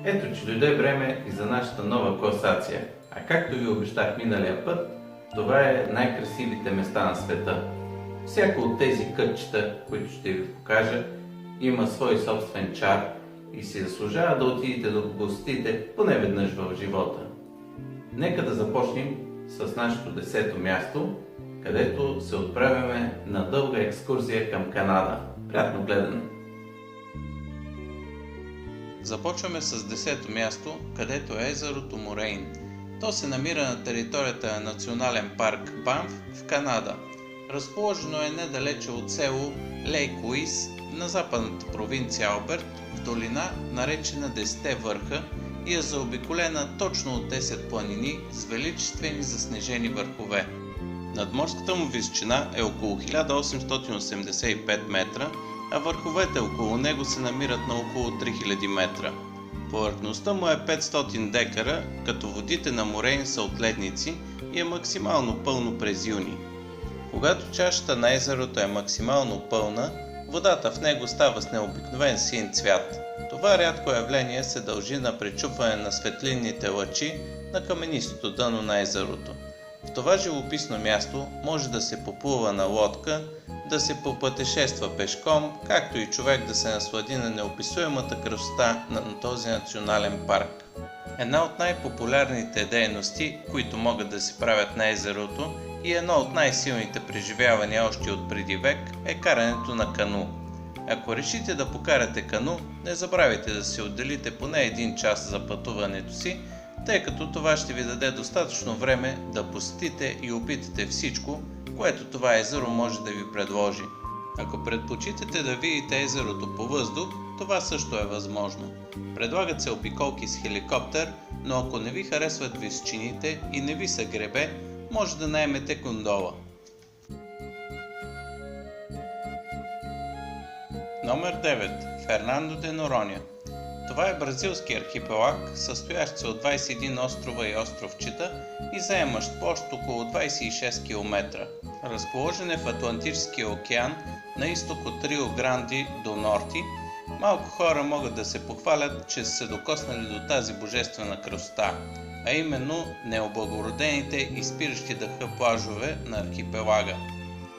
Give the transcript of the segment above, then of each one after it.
Ето, че дойде време и за нашата нова класация. А както ви обещах миналия път, това е най-красивите места на света. Всяко от тези кътчета, които ще ви покажа, има свой собствен чар и си заслужава да отидете да го посетите поне веднъж в живота. Нека да започнем с нашето 10-то място, където се отправяме на дълга екскурзия към Канада. Приятно гледане! Започваме с 10-то място, където е езерото Морейн. То се намира на територията на Национален парк Банф в Канада. Разположено е недалече от село Лейк Луис на западната провинция Алберт, в долина наречена 10 върха, и е заобиколена точно от 10 планини с величествени заснежени върхове. Надморската му височина е около 1885 метра, а върховете около него се намират на около 3000 метра. Повърхността му е 500 декара, като водите на Морейн са от ледници и е максимално пълно през юни. Когато чашата на езерото е максимално пълна, водата в него става с необикновен син цвят. Това рядко явление се дължи на пречупване на светлинните лъчи на каменистото дъно на езерото. В това живописно място може да се поплува на лодка, да се попътешества пешком, както и човек да се наслади на неописуемата красота на този национален парк. Една от най-популярните дейности, които могат да се правят на езерото, и едно от най-силните преживявания още от преди век е карането на кану. Ако решите да покарате кану, не забравяйте да си отделите поне 1 час за пътуването си, тъй като това ще ви даде достатъчно време да посетите и опитате всичко, което това езеро може да ви предложи. Ако предпочитате да видите езерото по въздух, това също е възможно. Предлагат се обиколки с хеликоптер, но ако не ви харесват височините и не ви се гребе, може да наемете гондола. Номер 9. Фернандо де Норонha. Това е бразилски архипелаг, състоящ се от 21 острова и островчета и заемащ площ около 26 км. Разположен е в Атлантическия океан на изток от Рио Гранди до Норти. Малко хора могат да се похвалят, че са се докоснали до тази божествена красота, а именно необлагородените и спиращи дъха плажове на архипелага.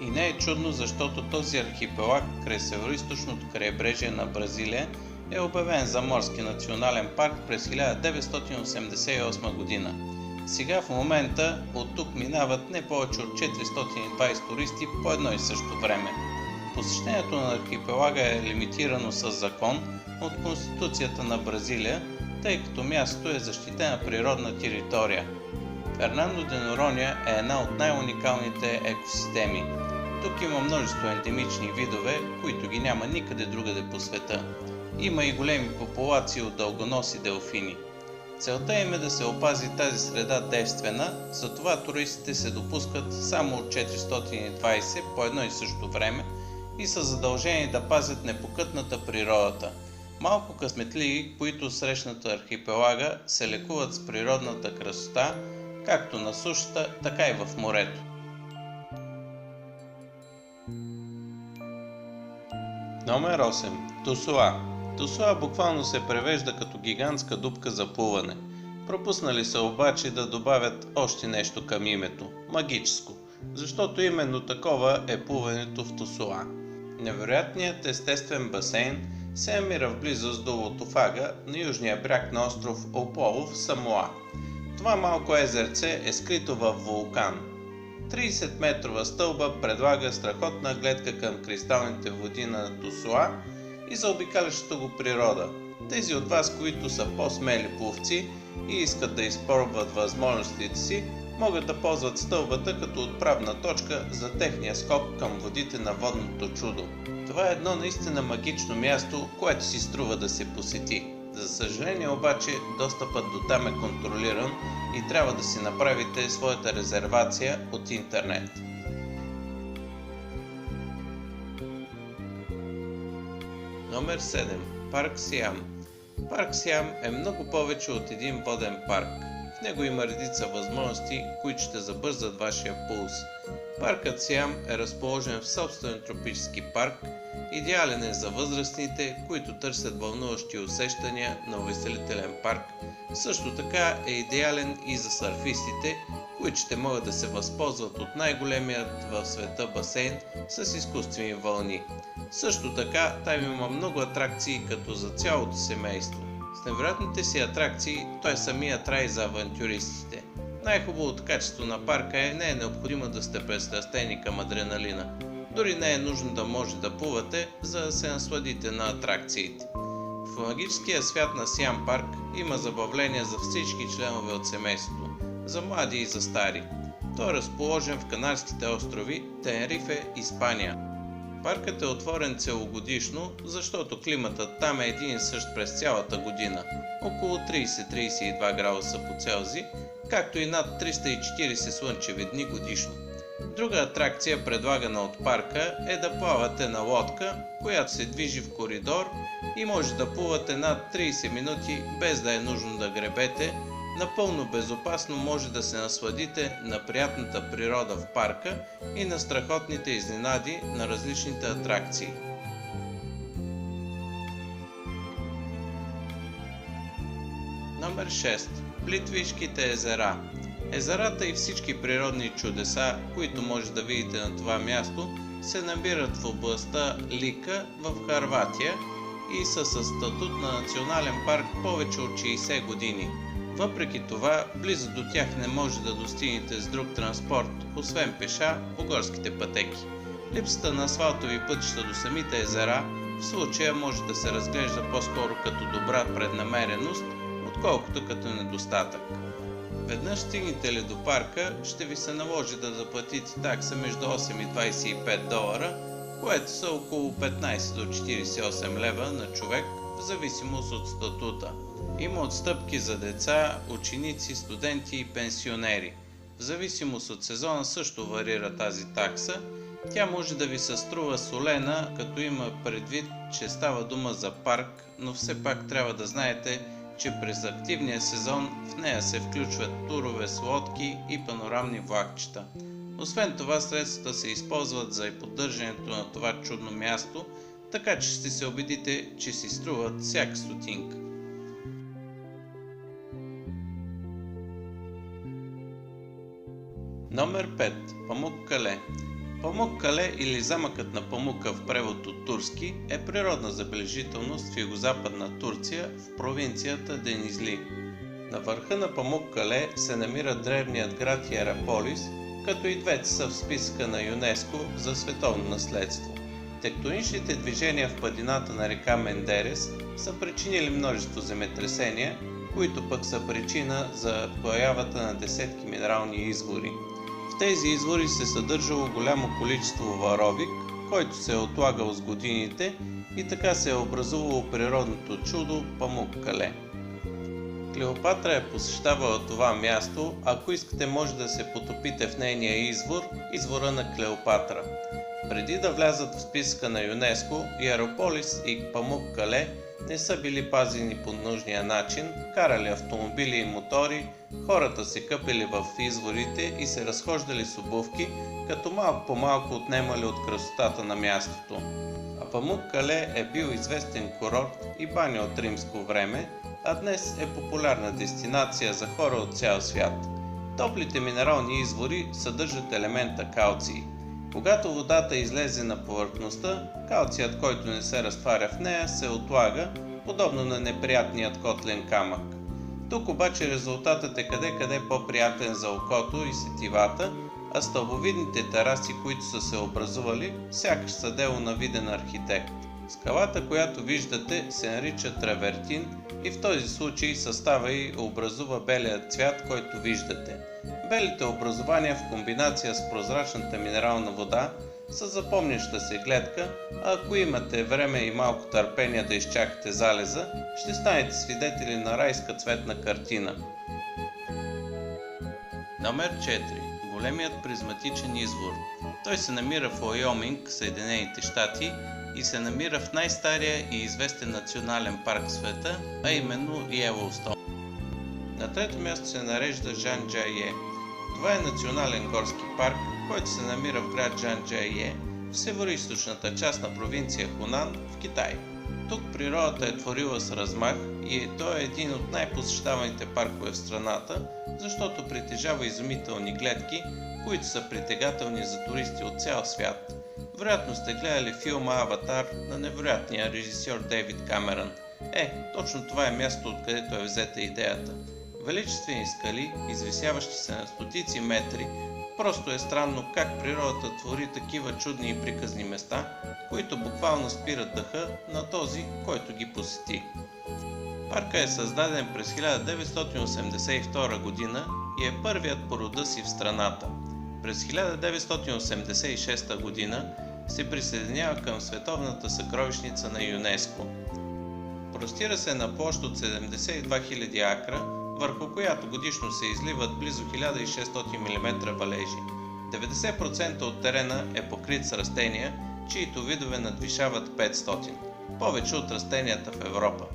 И не е чудно, защото този архипелаг край североизточното крайбрежие на Бразилия е обявен за морски национален парк през 1988 година. Сега в момента от тук минават не повече от 420 туристи по едно и също време. Посещението на архипелага е лимитирано със закон от Конституцията на Бразилия, тъй като мястото е защитена природна територия. Фернандо де Норонha е една от най-уникалните екосистеми. Тук има множество ендемични видове, които ги няма никъде другаде по света. Има и големи популации от дългоноси делфини. Целта им е да се опази тази среда девствена, затова туристите се допускат само от 420 по едно и също време и са задължени да пазят непокътната природата. Малко късметливи, които срещнат архипелага, се лекуват с природната красота, както на сушата, така и в морето. Номер 8. Тусуа. Тусуа буквално се превежда като гигантска дупка за плуване. Пропуснали са обаче да добавят още нещо към името – магическо, защото именно такова е плуването в Тусуа. Невероятният естествен басейн се намира в близост до Лотофага на южния бряг на остров Ополо в Самоа. Това малко езерце е скрито във вулкан. 30-метрова стълба предлага страхотна гледка към кристалните води на Тусуа и заобикалящата го природа. Тези от вас, които са по-смели пловци и искат да изпробват възможностите си, могат да ползват стълбата като отправна точка за техния скок към водите на водното чудо. Това е едно наистина магично място, което си струва да се посети. За съжаление обаче, достъпът до там е контролиран и трябва да си направите своята резервация от интернет. Номер 7. Парк Сиам. Парк Сиам е много повече от един воден парк. В него има редица възможности, които ще забързат вашия пулс. Паркът Сиам е разположен в собствен тропически парк Идеален е за възрастните, които търсят вълнуващи усещания на увеселителен парк. Също така е идеален и за сърфистите, които ще могат да се възползват от най-големият в света басейн с изкуствени вълни. Също така там има много атракции като за цялото семейство. С невероятните си атракции той е самият рай за авантюристите. Най-хубавото качество на парка не е необходимо да сте пристрастени към адреналина. Дори не е нужно да може да плувате, за да се насладите на атракциите. В магическия свят на Сиам парк има забавления за всички членове от семейството, за млади и за стари. Той е разположен в Канарските острови, Тенерифе, Испания. Паркът е отворен целогодишно, защото климатът там е един и същ през цялата година, около 30-32 градуса по Целзий, както и над 340 слънчеви дни годишно. Друга атракция, предлагана от парка, е да плавате на лодка, която се движи в коридор и може да плувате над 30 минути без да е нужно да гребете. Напълно безопасно може да се насладите на приятната природа в парка и на страхотните изненади на различните атракции. Номер 6. Плитвишките езера. Езерата и всички природни чудеса, които може да видите на това място, се намират в областта Лика в Хърватия и са със статут на национален парк повече от 60 години. Въпреки това, близо до тях не може да достигнете с друг транспорт, освен пеша по горските пътеки. Липсата на асфалтови пътища до самите езера в случая може да се разглежда по-скоро като добра преднамереност, отколкото като недостатък. Веднъж стигнете ли до парка, ще ви се наложи да заплатите такса между 8 и 25 долара, което са около 15 до 48 лева на човек, в зависимост от статута. Има отстъпки за деца, ученици, студенти и пенсионери. В зависимост от сезона също варира тази такса. Тя може да ви се струва солена, като има предвид, че става дума за парк, но все пак трябва да знаете, че през активния сезон в нея се включват турове с лодки и панорамни влакчета. Освен това, средствата се използват за поддържането на това чудно място, така че ще се убедите, че си струват всяка стотинка. Номер 5. Памуккале. Памуккале или замъкът на памука в превод от турски е природна забележителност в югозападна Турция в провинцията Денизли. На върха на Памуккале се намира древният град Иераполис, като и двете са в списъка на ЮНЕСКО за световно наследство. Тектоничните движения в падината на река Мендерес са причинили множество земетресения, които пък са причина за появата на десетки минерални извори. В тези извори се съдържало голямо количество варовик, който се е отлагал с годините и така се е образувало природното чудо Памуккале. Клеопатра е посещавала това място, ако искате може да се потопите в нейния извор, извора на Клеопатра. Преди да влязат в списъка на ЮНЕСКО, Иераполис и Памуккале не са били пазени по нужния начин, карали автомобили и мотори, хората се къпели в изворите и се разхождали с обувки, като малко по малко отнемали от красотата на мястото. А Памуккале е бил известен курорт и баня от римско време, а днес е популярна дестинация за хора от цял свят. Топлите минерални извори съдържат елемента калций. Когато водата излезе на повърхността, калцият, който не се разтваря в нея, се отлага, подобно на неприятният котлен камък. Тук обаче резултатът е къде-къде по-приятен за окото и сетивата, а стълбовидните тераси, които са се образували, сякаш са дело на виден архитект. Скалата, която виждате, се нарича травертин и в този случай състава й образува белият цвят, който виждате. Белите образования в комбинация с прозрачната минерална вода са запомняща се гледка, а ако имате време и малко търпение да изчакате залеза, ще станете свидетели на райска цветна картина. Номер 4. Големият призматичен извор. Той се намира в Уайоминг, Съединените щати и се намира в най-стария и известен национален парк в света, а именно Йелоустоун. На трето място се нарежда Джан Джайе. Това е национален горски парк, който се намира в град Джан Джайе, в североизточната част на провинция Хунан в Китай. Тук природата е творила с размах и той е един от най-посещаваните паркове в страната, защото притежава изумителни гледки, които са притегателни за туристи от цял свят. Вероятно сте гледали филма "Аватар" на невероятния режисьор Дейвид Камерън. Точно това е място, откъдето е взета идеята. Величествени скали, извисяващи се на стотици метри. Просто е странно как природата твори такива чудни и приказни места, които буквално спират дъха на този, който ги посети. Парка е създаден през 1982 година и е първият по рода си в страната. През 1986 година се присъединява към Световната съкровищница на ЮНЕСКО. Простира се на площ от 72 000 акра, върху която годишно се изливат близо 1600 мм валежи. 90% от терена е покрит с растения, чието видове надвишават 500, повече от растенията в Европа.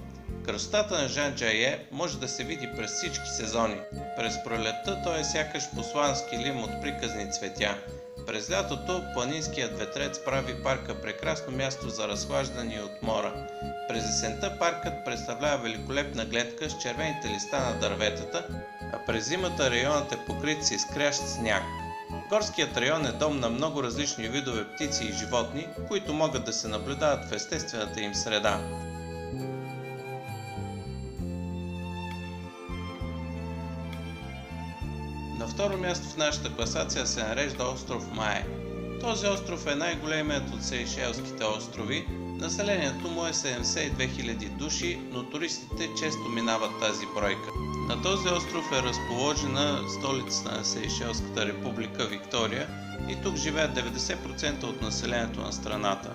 Красотата на Жан Джайе може да се види през всички сезони. През пролетта той е сякаш послански лим от приказни цветя. През лятото планинският ветрец прави парка прекрасно място за разхлаждане от мора. През есента паркът представлява великолепна гледка с червените листа на дърветата, а през зимата районът е покрит с изкрящ сняг. Горският район е дом на много различни видове птици и животни, които могат да се наблюдават в естествената им среда. На второ място в нашата класация се нарежда остров Мае. Този остров е най-големият от Сейшелските острови. Населението му е 72 000 души, но туристите често минават тази бройка. На този остров е разположена столицата на Сейшелската република Виктория и тук живеят 90% от населението на страната.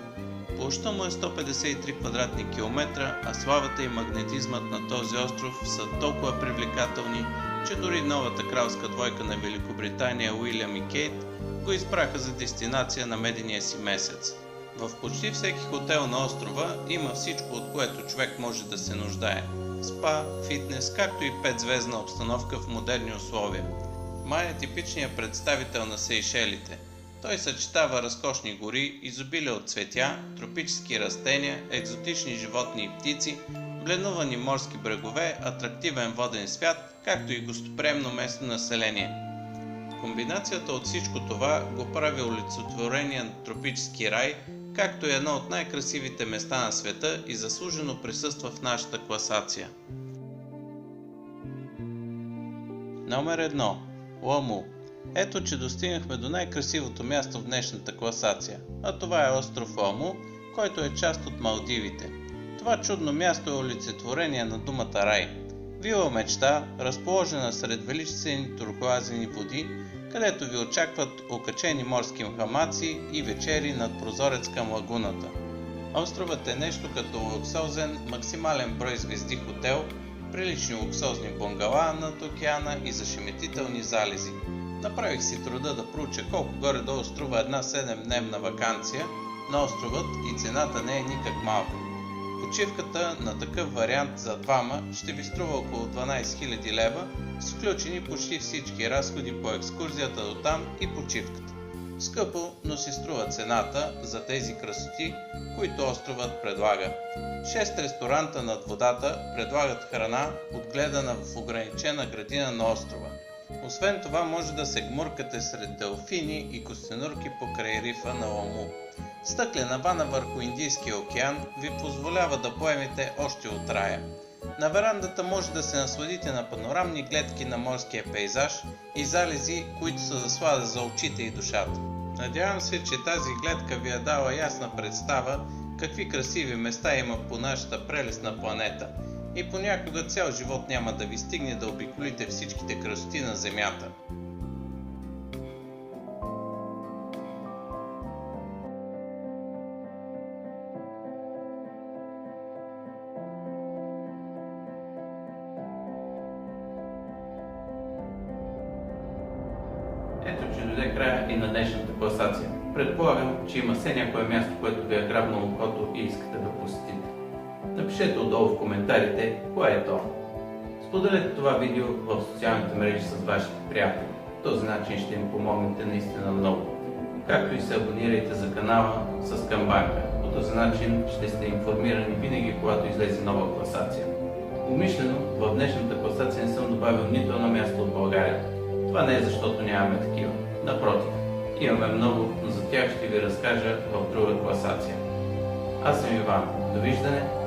Площта му е 153 квадратни километра, а славата и магнетизмът на този остров са толкова привлекателни, че дори новата кралска двойка на Великобритания Уилям и Кейт го избраха за дестинация на медения си месец. В почти всеки хотел на острова има всичко, от което човек може да се нуждае. Спа, фитнес, както и 5-звездна обстановка в модерни условия. Май е типичният представител на Сейшелите. Той съчетава разкошни гори, изобилие от цветя, тропически растения, екзотични животни и птици, бленувани морски брегове, атрактивен воден свят, както и гостоприемно местно население. Комбинацията от всичко това го прави олицетворение на тропически рай, както и едно от най-красивите места на света и заслужено присъства в нашата класация. Номер 1. Лому. Ето, че достигнахме до най-красивото място в днешната класация, а това е остров Лому, който е част от Малдивите. Това чудно място е олицетворение на думата рай. Вила мечта, разположена сред величествени туркоазени води, където ви очакват окачени морски хамаци и вечери над прозорец към лагуната. Островът е нещо като луксозен, максимален брой звезди хотел, прилични луксозни бунгала над океана и зашеметителни залези. Направих си труда да проуча колко горе-долу струва една 7-дневна ваканция на островът и цената не е никак малка. Почивката на такъв вариант за двама ще ви струва около 12 000 лева, с включени почти всички разходи по екскурзията до там и почивката. Скъпо, но си струва цената за тези красоти, които островът предлага. 6 ресторанта над водата предлагат храна, отгледана в ограничена градина на острова. Освен това може да се гмуркате сред делфини и костенурки покрай рифа на Лому. Стъклена вана върху Индийския океан ви позволява да поемете още от рая. На верандата може да се насладите на панорамни гледки на морския пейзаж и залези, които са за слада за очите и душата. Надявам се, че тази гледка ви е дала ясна представа какви красиви места има по нашата прелестна планета и понякога цял живот няма да ви стигне да обиколите всичките красоти на Земята. Ето, че дойде края и на днешната класация. Предполагам, че има все някое място, което ви е грабнало окото и искате да посетите. Напишете отдолу в коментарите кое е то. Споделете това видео в социалните мрежи с вашите приятели. По този начин ще им помогнете наистина много. както и се абонирайте за канала с камбанка. По този начин ще сте информирани винаги, когато излезе нова класация. Умишлено в днешната класация не съм добавил нито едно място от България. Това не е защото нямаме такива. Напротив, имаме много, но за тях ще ви разкажа в друга класация. Аз съм Иван. Довиждане!